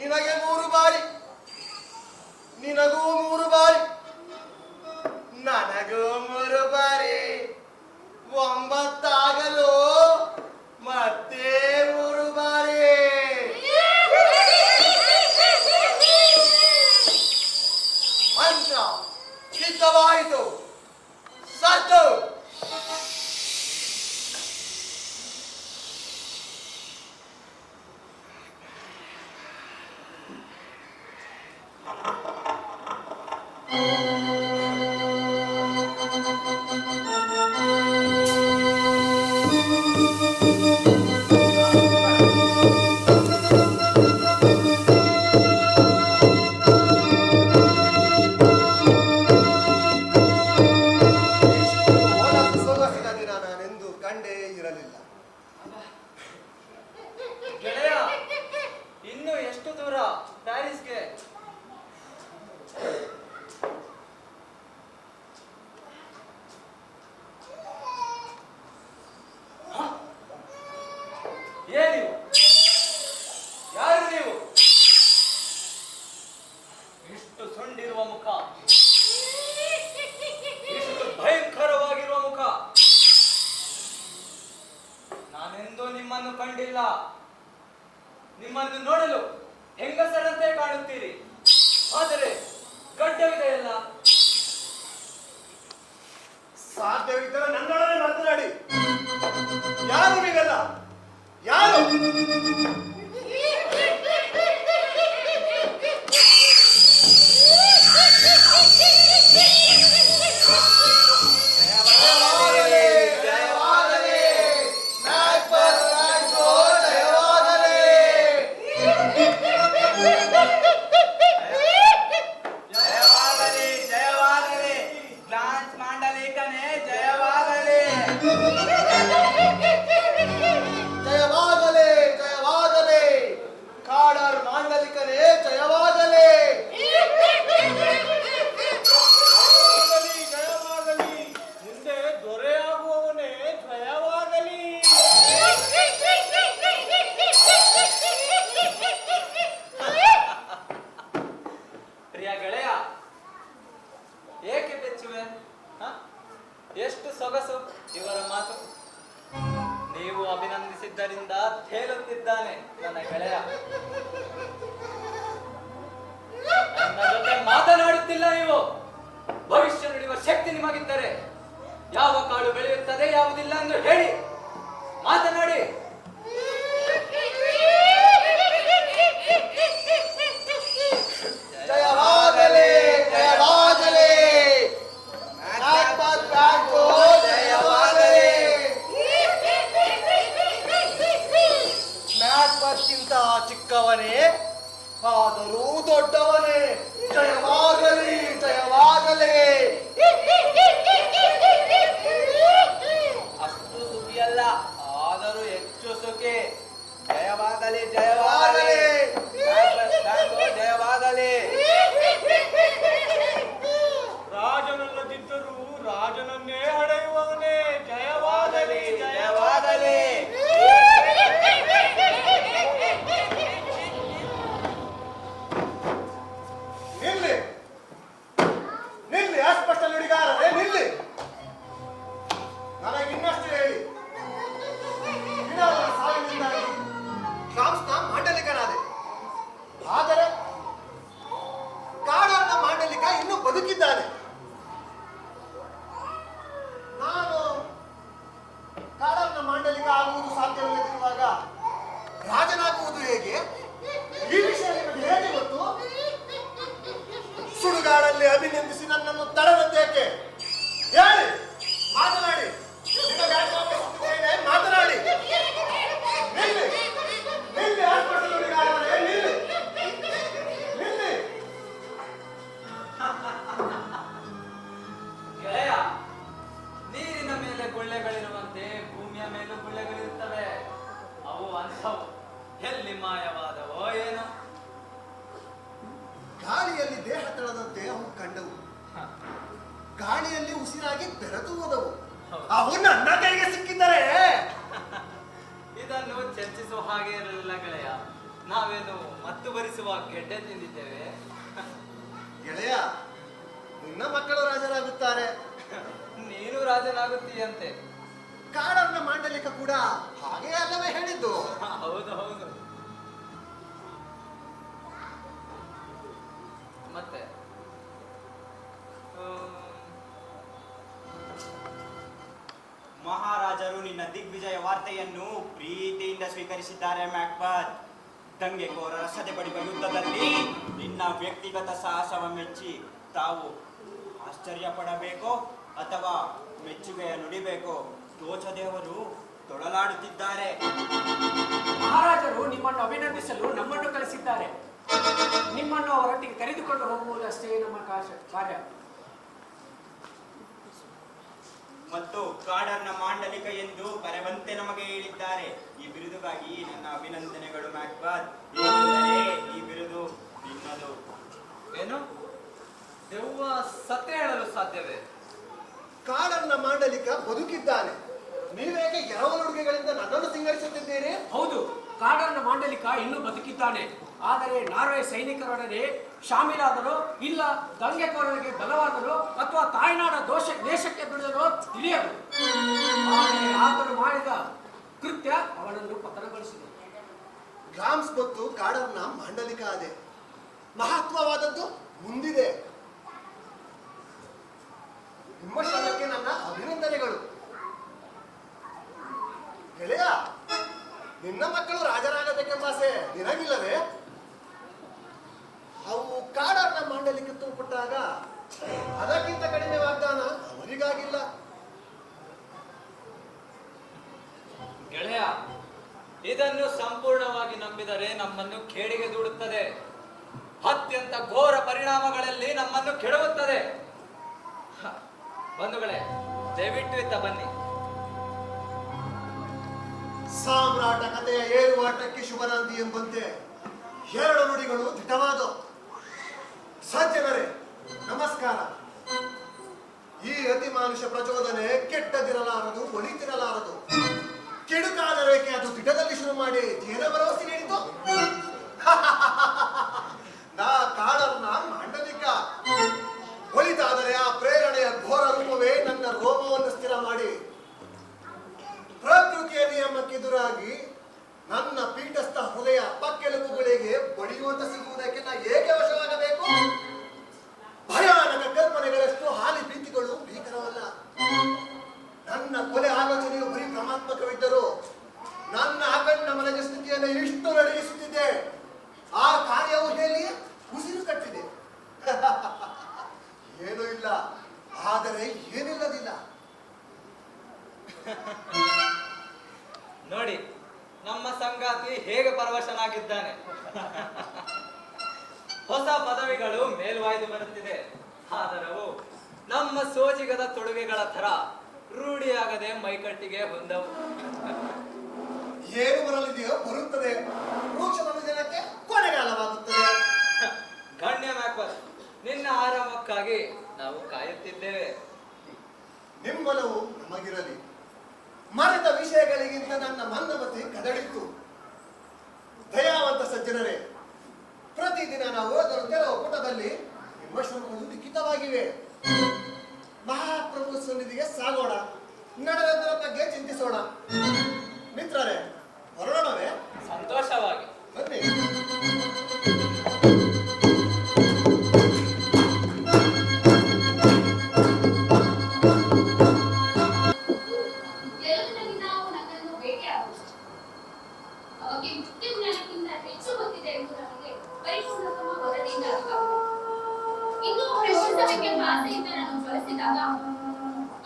ನಿನಗೆ 3 ಬಾರಿ, ನಿನಗೂ 3 ಬಾರಿ, ನನಗೂ 3 ಬಾರಿ, 9 ಆಗಲು ಮತ್ತೆ 3 ಬಾರಿ. ಮಂತ್ರ ಸಿದ್ಧವಾಯಿತು. ಸತ್ತು ಕಂಡಿಲ್ಲ. ನಿಮ್ಮನ್ನು ನೋಡಲು ಹೆಂಗಸರಂತೆ ಕಾಣುತ್ತೀರಿ, ಆದರೆ ಗಡ್ಡವಿದೆಯಲ್ಲ. ಸಾಧ್ಯವಿದ್ದರೆ ನನ್ನೊಡನೆ ಮಾತನಾಡಿ. ಯಾರು ನೀವೆಲ್ಲ? ಯಾರು? ಎಷ್ಟು ಸೊಗಸು ಇವರ ಮಾತು. ನೀವು ಅಭಿನಂದಿಸಿದ್ದರಿಂದ ತೇಲುತ್ತಿದ್ದಾನೆ ನನ್ನ ಗೆಳೆಯ. ನನ್ನ ಜೊತೆ ಮಾತನಾಡುತ್ತಿಲ್ಲ ನೀವು. ಭವಿಷ್ಯ ನುಡಿಯುವ ಶಕ್ತಿ ನಿಮಗಿದ್ದರೆ ಯಾವ ಕಾಳು ಬೆಳೆಯುತ್ತದೆ ಯಾವುದಿಲ್ಲ ಎಂದು ಹೇಳಿ ಮಾತನಾಡಿ. ಜಯವಾಗಲಿ, ಜಯವಾಗಲಿ, ಮ್ಯಾಕ್ಬತ್ಗಿಂತ ಚಿಕ್ಕವನೇ ಆದರೂ ದೊಡ್ಡವನೇ. ಜಯವಾಗಲಿ, ಜಯವಾಗಲಿ. ಅಷ್ಟು ಸುಖಿಯಲ್ಲ, ಆದರೂ ಹೆಚ್ಚು ಸುಖಿ. ಜಯವಾಗಲಿ, ಜಯವಾಗಲಿ, ಜಯವಾಗಲಿ. ರಾಜನಲ್ಲದಿದ್ದರೂ ರಾಜನನ್ನೇ ಅಡೆಯುವವನೇ. ಜಯವಾಗಲಿ, ಜಯವಾಗಲಿ. ನಿಲ್ಲಿ, ನಿಲ್ಲಿ, ಅಸ್ಪಷ್ಟ ನುಡಿಗಾರರೇ ನಿಲ್ಲಿ. ನನಗಿನ್ನಷ್ಟು ಹೇಳಿ. ಸಾವಿನಿಂದಾಗಿ ಶಾಮ್ಸ್ನ ಮಾಂಡಲಿಕನಾದೆ. ಆದರೆ ಕಾಡರ್ನ ಮಾಂಡಲಿಕ ಇನ್ನೂ ಬದುಕಿದ್ದಾನೆ. ನಾನು ಕಾಡರ್ನ ಮಾಂಡಲಿಕ ಆಗುವುದು ಸಾಧ್ಯವಿಲ್ಲದಿರುವಾಗ ರಾಜನಾಗುವುದು ಹೇಗೆ? ಈ ವಿಷಯ ನಿಮಗೆ ಹೇಗೆ ಗೊತ್ತು? ಸುಡುಗಾಡಲ್ಲಿ ಅಭಿನಂದಿಸಿ ನನ್ನನ್ನು ತಡದಂತೇಕೆ? ಹೇಳಿ, ಮಾತನಾಡಿ. ಮಾತನಾಡಿ. ನಿಲ್ಲಿ, ನಿಲ್ಲಿ, ನುಡಿಗಾರರೇ ನಿಲ್ಲಿ, ನಿಲ್ಲಿ. ಗೆಳೆಯ, ನೀರಿನ ಮೇಲೆ ಗುಳ್ಳೆಗಳಿರುವಂತೆ ಭೂಮಿಯ ಮೇಲೂ ಗುಳ್ಳೆಗಳಿರುತ್ತವೆ. ಅವು ಅಂಥವು ಎಲ್ಲಿ ಮಾಯವಾದವೋ ಏನೋ. ಗಾಳಿಯಲ್ಲಿ ದೇಹ ತಳದಂತೆ ಅವು ಕಂಡವು, ಗಾಳಿಯಲ್ಲಿ ಉಸಿರಾಗಿ ಬೆರೆತು ಹೋದವು. ಅವು ನನ್ನ ಕೈಗೆ ಸಿಕ್ಕಿದ್ದಾರೆ. ಇದನ್ನು ಚರ್ಚಿಸುವ ಹಾಗೆ ಇರಲಿಲ್ಲ ಗೆಳೆಯ. ನಾವು ನಾವೇನು ಮತ್ತು ಭರಿಸುವ ಗೆಡ್ಡೆ ತಿಂದಿದ್ದೇವೆ? ಗೆಳೆಯ, ನಿನ್ನ ಮಕ್ಕಳು ರಾಜರಾಗುತ್ತಾರೆ. ನೀನು ರಾಜನಾಗುತ್ತೀಯಂತೆ. ಕಾಡನ್ನ ಮಾಂಡಲಿಕ ಕೂಡ ಹಾಗೆ ಅಲ್ಲವೇ ಹೇಳಿದ್ದು? ಹೌದು ಹೌದು. ಮತ್ತೆ ಮಹಾರಾಜರು ನಿನ್ನ ದಿಗ್ವಿಜಯ ವಾರ್ತೆಯನ್ನು ಪ್ರೀತಿಯಿಂದ ಸ್ವೀಕರಿಸಿದ್ದಾರೆ ಮ್ಯಾಕ್ಬತ್. ದಂಗೆಕೋರರ ಸದೆಬಡಿಯುವ ಯುದ್ಧದಲ್ಲಿ ನಿನ್ನ ವ್ಯಕ್ತಿಗತ ಸಾಹಸವ ಮೆಚ್ಚಿ ತಾವು ಆಶ್ಚರ್ಯ ಪಡಬೇಕೋ ಅಥವಾ ಮೆಚ್ಚುಗೆಯ ನುಡಿಬೇಕೋ ತೋಚದೇವರು ತೊಳಲಾಡುತ್ತಿದ್ದಾರೆ. ಮಹಾರಾಜರು ನಿಮ್ಮನ್ನು ಅಭಿನಂದಿಸಲು ನಮ್ಮನ್ನು ಕಳಿಸಿದ್ದಾರೆ. ನಿಮ್ಮನ್ನು ಅವರೊಟ್ಟಿಗೆ ಕರೆದುಕೊಂಡು ಹೋಗುವುದಷ್ಟೇ ನಮ್ಮ ಕಾರ್ಯ. ಮತ್ತು ಕಾಡರ್ನ ಮಾಂಡಲಿಕ ಎಂದು ಕರೆವಂತೆ ನಮಗೆ ಹೇಳಿದ್ದಾರೆ. ಈ ಬಿರುದುಗಾಗಿ ನನ್ನ ಅಭಿನಂದನೆಗಳು ಮ್ಯಾಕ್ಬತ್. ಏಕೆಂದರೆ ಈ ಬಿರುದು ನಿನ್ನದು. ಏನು? ದೆವ್ವ ಸತ್ಯ ಹೇಳಲು ಸಾಧ್ಯವೇ? ಕಾಡನ್ನ ಮಾಂಡಲಿಕ ಬದುಕಿದ್ದಾನೆ. ನೀವೇಕೆ ಎರವಲುಡುಗೆಗಳಿಂದ ನನ್ನನ್ನು ಸಿಂಗರಿಸುತ್ತಿದ್ದೀರಿ? ಹೌದು, ಕಾಡನ್ನ ಮಾಂಡಲಿಕ ಇನ್ನೂ ಬದುಕಿದ್ದಾನೆ. ಆದರೆ ನಾರ್ವೆ ಸೈನಿಕರೊಡನೆ ಶಾಮೀಲಾದರೋ ಇಲ್ಲ ದಂಗೆಕೋರರಿಗೆ ಬಲವಾದರೋ ಅಥವಾ ತಾಯ್ನಾಡ ದೇಶಕ್ಕೆ ಬಿಡದರೋ ತಿಳಿಯದು. ಆದರೆ ಆತನು ಮಾಡಿದ ಕೃತ್ಯ ಅವನನ್ನು ಪತನಗೊಳಿಸಿದೆ. ಗ್ರಾಮ್ಸ್ ಮತ್ತು ಕಾಡರ್ನ ಮಾಂಡಲಿಕ ಅದೇ. ಮಹತ್ವವಾದದ್ದು ಮುಂದಿದೆ. ನಿಮ್ಮ ಶ್ರಮಕ್ಕೆ ನನ್ನ ಅಭಿನಂದನೆಗಳು. ಗೆಳೆಯ, ನಿನ್ನ ಮಕ್ಕಳು ರಾಜರಾಗಬೇಕೆಂಬ ಆಸೆ ನಿನಗಿಲ್ಲವೇ? ಅವು ಕಾಡರ್ನ ಮಾಂಡಲಿಕ ಕೊಟ್ಟಾಗ ಅದಕ್ಕಿಂತ ಕಡಿಮೆ ವಾಗ್ದಾನ ಅವರಿಗಾಗಿಲ್ಲ. ಗೆಳೆಯ, ಇದನ್ನು ಸಂಪೂರ್ಣವಾಗಿ ನಂಬಿದರೆ ನಮ್ಮನ್ನು ಕೇಡಿಗೆ ದೂಡುತ್ತದೆ. ಅತ್ಯಂತ ಘೋರ ಪರಿಣಾಮಗಳಲ್ಲಿ ನಮ್ಮನ್ನು ಕೆಡವುತ್ತದೆ. ಬಂಧುಗಳೇ, ದಯವಿಟ್ಟು ಇತ್ತ ಬನ್ನಿ. ಸಾಮ್ರಾಟ ಕಥೆಯ ಏರುವಾಟಕ್ಕೆ ಶುಭನಾಂದಿ ಎಂಬಂತೆ ಎರಡು ನುಡಿಗಳು ದಿಟವಾದ. ಸಜ್ಜನರೇ, ನಮಸ್ಕಾರ. ಈ ಅತಿ ಮಾನುಷ ಪ್ರಚೋದನೆ ಕೆಟ್ಟದಿರಲಾರದು, ಒಳಿತಿರಲಾರದು. ಕೆಡುಕಾದ ರೇಖೆ ಅದು ದಿಟದಲ್ಲಿ ಶುರು ಮಾಡಿ ಜೇನ ಭರವಸೆ ನೀಡಿತು. ನಾ ಕಾಡರ್ನ ಮಾಂಡಲಿಕ. ಒಳಿತಾದರೆ ಆ ಪ್ರೇರಣೆಯ ಘೋರ ರೂಪವೇ ನನ್ನ ರೋಮವನ್ನು ಸ್ಥಿರ ಮಾಡಿ ಪ್ರಕೃತಿಯ ನಿಯಮಕ್ಕೆದುರಾಗಿ ನನ್ನ ಪೀಠಸ್ಥ ಹೃದಯ ಪಕ್ಕೆಲುಬುಗಳಿಗೆ ಬಡಿಯುವಂತ ಸಿಗುವುದಕ್ಕೆ ನಾ ಏಕೆ ವಶವಾಗಬೇಕು? ಭಯಾನಕ ಕಲ್ಪನೆಗಳಷ್ಟು ಹಾಲಿ ಪ್ರೀತಿಗಳು ಭೀಕರವಲ್ಲ. ನನ್ನ ಕೊಲೆ ಆಲೋಚನೆಯು ಬರೀ ಭ್ರಮಾತ್ಮಕವಿದ್ದರೂ ನನ್ನ ಅಖಂಡ ಮನಜ ಸ್ಥಿತಿಯನ್ನು ಇಷ್ಟು ನಡೆಸುತ್ತಿದೆ. ಆ ಕಾರ್ಯವು ಹೇಳಿ ಉಸಿರು ಕಟ್ಟಿದೆ. ಏನೂ ಇಲ್ಲ, ಆದರೆ ಏನಿಲ್ಲದಿಲ್ಲ. ನೋಡಿ, ನಮ್ಮ ಸಂಗಾತಿ ಹೇಗೆ ಪರವಶನಾಗಿದ್ದಾನೆ. ಹೊಸ ಪದವಿಗಳು ಮೇಲ್ವಾಯ್ದು ಬರುತ್ತಿದೆ. ಆದರವು ನಮ್ಮ ಸೋಜಿಗದ ತೊಡುಗೆಗಳ ತರ ರೂಢಿಯಾಗದೆ ಮೈಕಟ್ಟಿಗೆ ಹೊಂದವು. ಏನು ಬರಲಿದೆಯೋ ಬರುತ್ತದೆ. ವೃಕ್ಷದ ಜನಕ್ಕೆ ಕೊನೆಗಾಲವಾಗುತ್ತದೆ. ಗಣ್ಯ ಮ್ಯಾಕ್ಬತ್, ನಿನ್ನ ಆರಾಮಕ್ಕಾಗಿ ನಾವು ಕಾಯುತ್ತಿದ್ದೇವೆ. ನಿಮ್ಮನವು ನಮಗಿರಲಿ. ಮರೆತ ವಿಷಯಗಳಿಗಿಂತ ನನ್ನ ಮಂದಮತಿ ಕದಡಿತ್ತು. ದಯಾವಂತ ಸಜ್ಜನರೇ, ಪ್ರತಿದಿನ ನಾವು ಓದಲು ಕೆಲವು ಪುಟದಲ್ಲಿ ನಿಮ್ಮ ಶ್ರಮಗಳು ಲಿಖಿತವಾಗಿವೆ. ಮಹಾಪ್ರಭು ಸನ್ನಿಧಿಗೆ ಸಾಗೋಣ, ನಡೆದರ ಬಗ್ಗೆ ಚಿಂತಿಸೋಣ. ಮಿತ್ರರೇ, ಹೊರಡೋಣವೇ? ಸಂತೋಷವಾಗಿ ಬನ್ನಿ.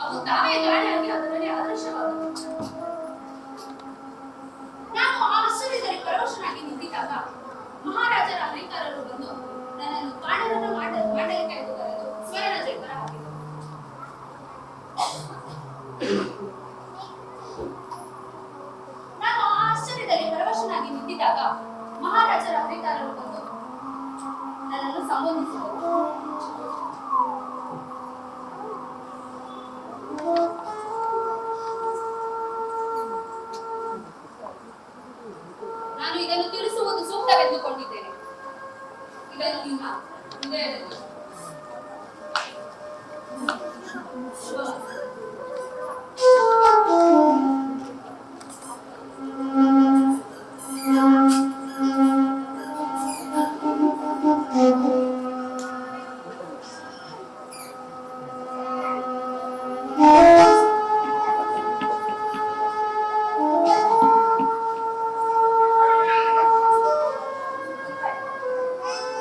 ಅವು ತಾವೇ ಗಾಳಿಯಾಗಿ ಅದರಲ್ಲಿ ಆದರ್ಶವಾದವು. ನಾನು ಆ ಆಶ್ಚರ್ಯದಲ್ಲಿ ಪರವಶನಾಗಿ ನಿಂತಿದ್ದಾಗ ಮಹಾರಾಜರ ಅಧಿಕಾರರು ಬಂದು ನನ್ನನ್ನು ಕಾಡರನ್ನು ಮಾಡಲಿಕ್ಕೆ ಎಂದು ಕರೆದು ಸ್ವರ್ಣ ಜೈಪರ ಹಾಕಿದರು. ನಾನು ಆ ಆಶ್ಚರ್ಯದಲ್ಲಿ ಪರವಶನಾಗಿ ನಿಂತಿದ್ದಾಗ ಮಹಾರಾಜರ ಅಧಿಕಾರರು ಬಂದು ನನ್ನನ್ನು ಸಂಬೋಧಿಸಿದರು. ನಾನು ಇದನ್ನು ತಿಳಿಸುವುದು ಸೂಕ್ತವೆಂದು ತೆಗೆದುಕೊಂಡಿದ್ದೇನೆ. ಇದನ್ನು ನಿಮ್ಮ ಹೃದಯದಲ್ಲಿ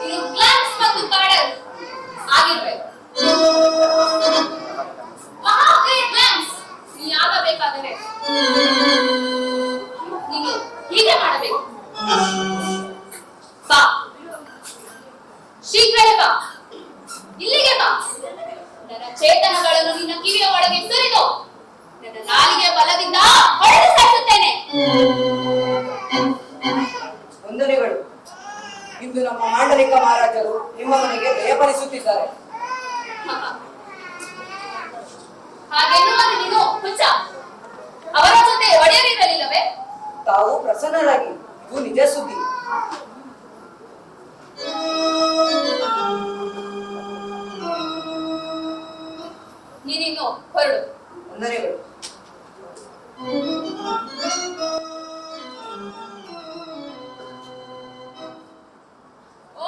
ನೀನು ಗ್ಲಾನ್ಸ್ ಮತ್ತು ಕಾರ್ಡರ್ ಆಗಿರ್ಬೇಕು. ಗ್ಲಾನ್ಸ್ ನೀ ಆಗಬೇಕಾದರೆ ನೀನು ಹೀಗೆ ಮಾಡಬೇಕು. ಬಾ, ಶೀಘ್ರವೇ ಬಾ, ಇಲ್ಲಿಗೆ ಬಾ. ನನ್ನ ಚೇತನಗಳನ್ನು ನಿನ್ನ ಕಿವಿಯ ಒಳಗೆ ಸುರಿದು ನನ್ನ ನಾಲಿಗೆ ಬಲದಿಂದ ಹೊಡೆದು ಸಾಯಿಸುತ್ತೇನೆ. ವಂದನೆಗಳು. ಇಂದು ನಮ್ಮ ಮಾಂಡಲಿಕ ಮಹಾರಾಜರು ನಿಮ್ಮ ಮನೆಗೆ ದಯಪಾಲಿಸುತ್ತಿದ್ದಾರೆ. ಹಾಗೆನ್ನುವುದು ನೀನು ಹುಚ್ಚ. ಅವರ ಜೊತೆ ಒಡೆಯರಿರಲಿಲ್ಲವೇ? ತಾವು ಪ್ರಸನ್ನರಾಗಿ, ಇದು ನಿಜ ಸುದ್ದಿ. ನೀನಿನ್ನು ಹೊರಡು. ವಂದನೆಗಳು.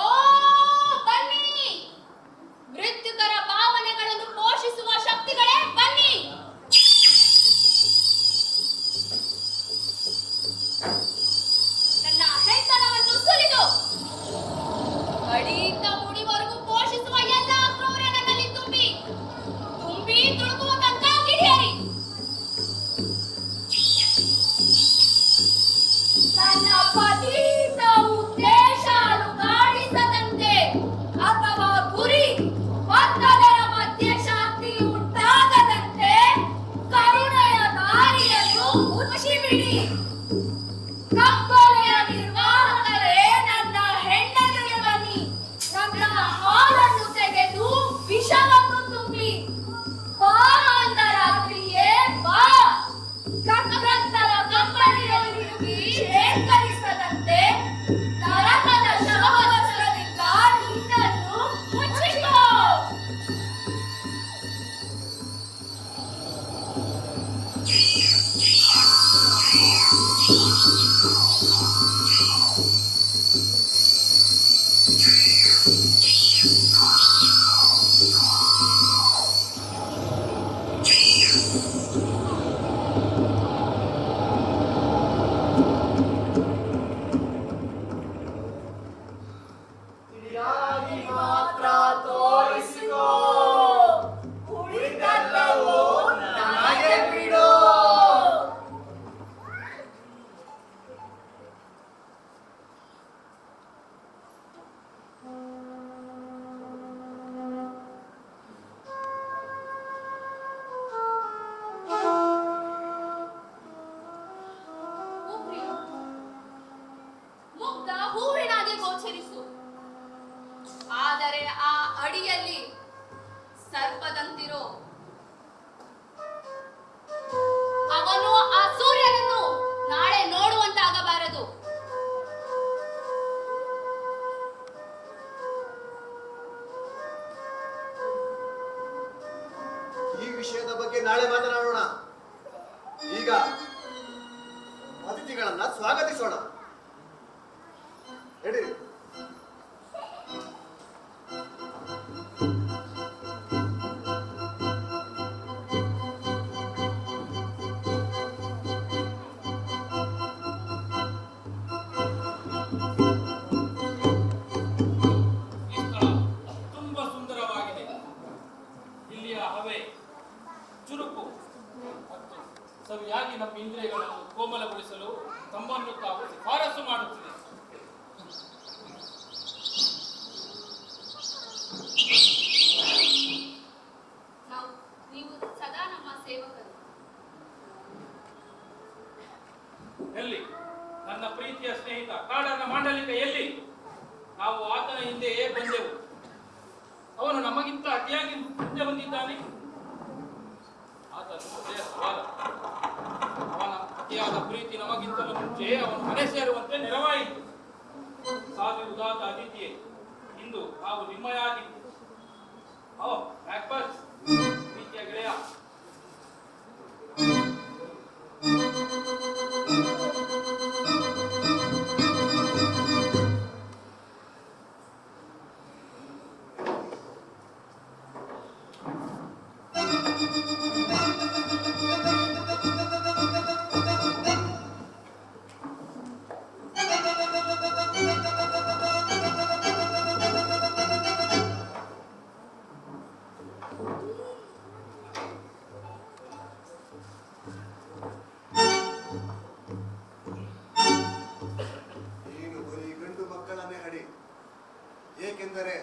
ಓ ಬನ್ನಿ, ಮೃತ್ಯುಕರ ಭಾವನೆಗಳನ್ನು ಪೋಷಿಸುವ ಶಕ್ತಿಗಳೇ ಬನ್ನಿ. ನನ್ನ ಹೆಣ್ಣತನವನ್ನು ಸುಲಿದು ಅಡಿಯಿಂದ ಮುಡಿವರೆಗೂ ಪೋಷಿಸುವ ಎಲ್ಲ ಕ್ರೌರ್ಯ ನನ್ನಲ್ಲಿ ತುಂಬಿ ತುಳುಕುವ ತನಕ ಹಿಡಿಯರಿ. ನನ್ನ ಪತಿತ ಉದ್ದೇಶ ಅಲುಗಾಡಿಸದಂತೆ ಅಥವಾ ಗುರಿ ಒತ್ತಡರ ಮಧ್ಯೆ ಶಾಂತಿ ಉಂಟಾಗದಂತೆ ಕರುಣೆಯ ದಾರಿಯನ್ನು ಮುಚ್ಚಿಬಿಡಿ. ಕಪ್ಪಲೆಯ ನಿರ್ವಾಹಕರೇ, ನನ್ನ ಹೆಣ್ಣೆದುರಿಗೆ ಬನ್ನಿ. ನನ್ನ ಹಾಲನ್ನು ತೆಗೆದು ವಿಷವನ್ನು ತುಂಬಿ ಬಾ ಅಂದರಾತ್ರಿಯೇ ಬಾ. ಕಕ್ಕಂತರ ಕಂಬಳಿಯಲ್ಲಿ ಶೇಖರಿಸದಂತೆ ನರಕದ ಶವವಸ್ತ್ರದಿಂದ ನಿನ್ನನ್ನು ಮುಚ್ಚಿಕೋ. ಇಡಿಯಾಗಿ ಮಾತ್ರ ತೋರಿಸಿಕೋ, ಉಳಿದೆಲ್ಲವೂ ನನಗೆ ಬಿಡು. ಮುಗ್ಧ ಹೂವಿನಾಗೆ ಗೋಚರಿಸು. ಆದರೆ ಆ ಅಡಿಯಲ್ಲಿ ಸರ್ಪದಂತಿರೋ ಅವನು ಆ ಸೂರ್ಯನನ್ನು ನಾಳೆ ನೋಡುವಂತಾಗಬಾರದು. ಈ ವಿಷಯದ ಬಗ್ಗೆ ನಾಳೆ ಮಾತನಾಡೋಣ. ಈಗ ಅತಿಥಿಗಳನ್ನ ಸ್ವಾಗತಿಸೋಣ. ನಡೀರಿ. ಈ ಸ್ಥಳ ತುಂಬಾ ಸುಂದರವಾಗಿದೆ. ಇಲ್ಲಿಯ ಹವೆ ಚುರುಕು ಮತ್ತು ಸವಿಯಾಗಿ ನಮ್ಮ ಇಂದ್ರಿಯಗಳನ್ನು ಕೋಮಲಗೊಳಿಸಲು ತಮ್ಮನ್ನು ತಾವು ಶಿಫಾರಸು ಮಾಡುತ್ತಿದೆ. ನೀವು ಸದಾ ನಮ್ಮ ಸೇವಕರು. ಎಲ್ಲಿ ನನ್ನ ಪ್ರೀತಿಯ ಸ್ನೇಹಿತ ಕಾಡನ ಮಾಂಡಲಿಕ ಎಲ್ಲಿ? ನಾವು ಆತನ ಹಿಂದೆಯೇ ಬಂದೆವು. ಅವನು ನಮಗಿಂತ ಅತಿಯಾಗಿ ಮುಂದೆ ಬಂದಿದ್ದಾನೆ. ಆತನು ಹೃದಯ ಸವಾಲ. ಅವನ ಅತಿಯಾದ ಪ್ರೀತಿ ನಮಗಿಂತಲೂ ಮುಂಚೆ ಅವನು ಮನೆ ಸೇರುವಂತೆ ನೆರವಾಯಿತು. ಸಾಧಿಸುವುದಾದ ಅತಿಥಿಯೇ, ಇಂದು ನಾವು ನಿಮ್ಮಯಾಗಿ ಮ್ಯಾಕ್ಬತ್ ಪ್ರೀತಿಯ ಗೆಳೆಯ. ನೀನು ಬರೀ ಗಂಡು ಮಕ್ಕಳನ್ನೇ ಹಡಿ, ಏಕೆಂದರೆ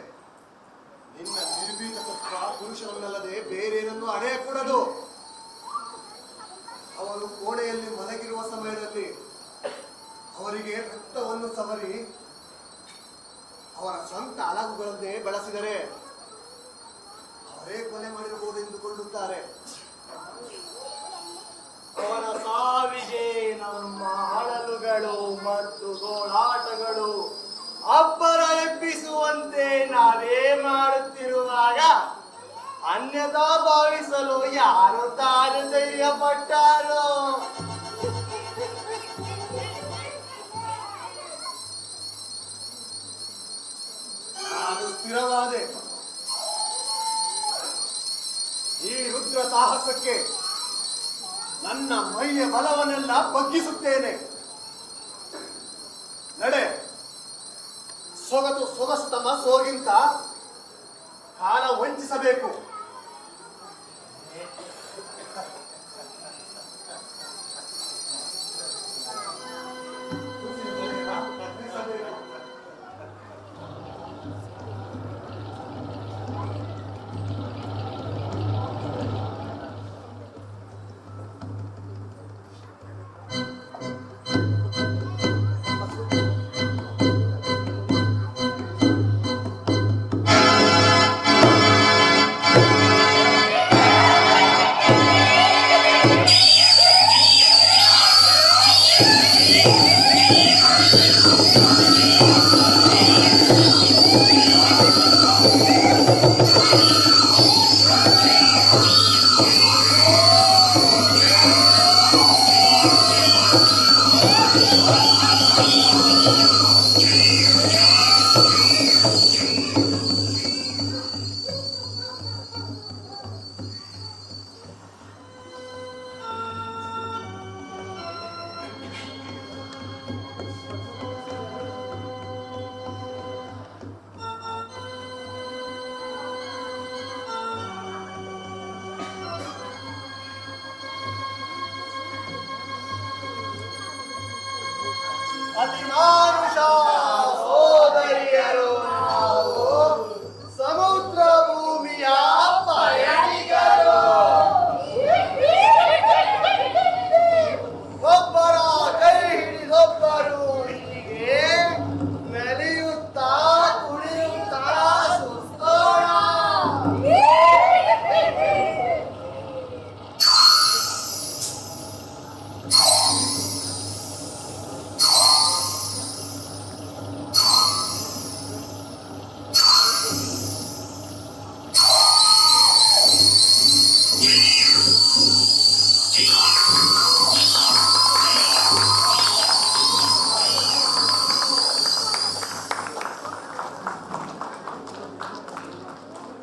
ನಿನ್ನ ನಿರ್ಭೀತ ತತ್ವ ಪುರುಷರನ್ನಲ್ಲದೆ ಬೇರೇನನ್ನು ಅಡೆಯಕೂಡದು. ಅವರು ಕೋಣೆಯಲ್ಲಿ ಮಲಗಿರುವ ಸಮಯದಲ್ಲಿ ಅವರಿಗೆ ರಕ್ತವನ್ನು ಸವರಿ ಅವರ ಸ್ವಂತ ಅಲಗುಗಳನ್ನೇ ಬಳಸಿದರೆ ಅವರೇ ಕೊಲೆ ಮಾಡಿರಬಹುದು ಎಂದುಕೊಳ್ಳುತ್ತಾರೆ. ಅವನ ಸಾವಿಗೆ ನಮ್ಮ ಅಳಲುಗಳು ಮತ್ತು ಗೋಳಾಟಗಳು ಅಬ್ಬರ ಎಬ್ಬಿಸುವಂತೆ ನಾವೇ ಮಾಡುತ್ತಿರುವಾಗ ಅನ್ಯತಾ ಭಾವಿಸಲು ಯಾರು ತಾನು ಧೈರ್ಯಪಟ್ಟಾರೋ? ನಾನು ಸ್ಥಿರವಾದೆ. ಈ ರುದ್ರ ಸಾಹಸಕ್ಕೆ ನನ್ನ ಮೈಯ ಬಲವನ್ನೆಲ್ಲ ಬಗ್ಗಿಸುತ್ತೇನೆ. ನಡೆ, ಸೊಗಸು ತಮ್ಮ ಸೋಗಿಂತ ಕಾಲ ವಂಚಿಸಬೇಕು.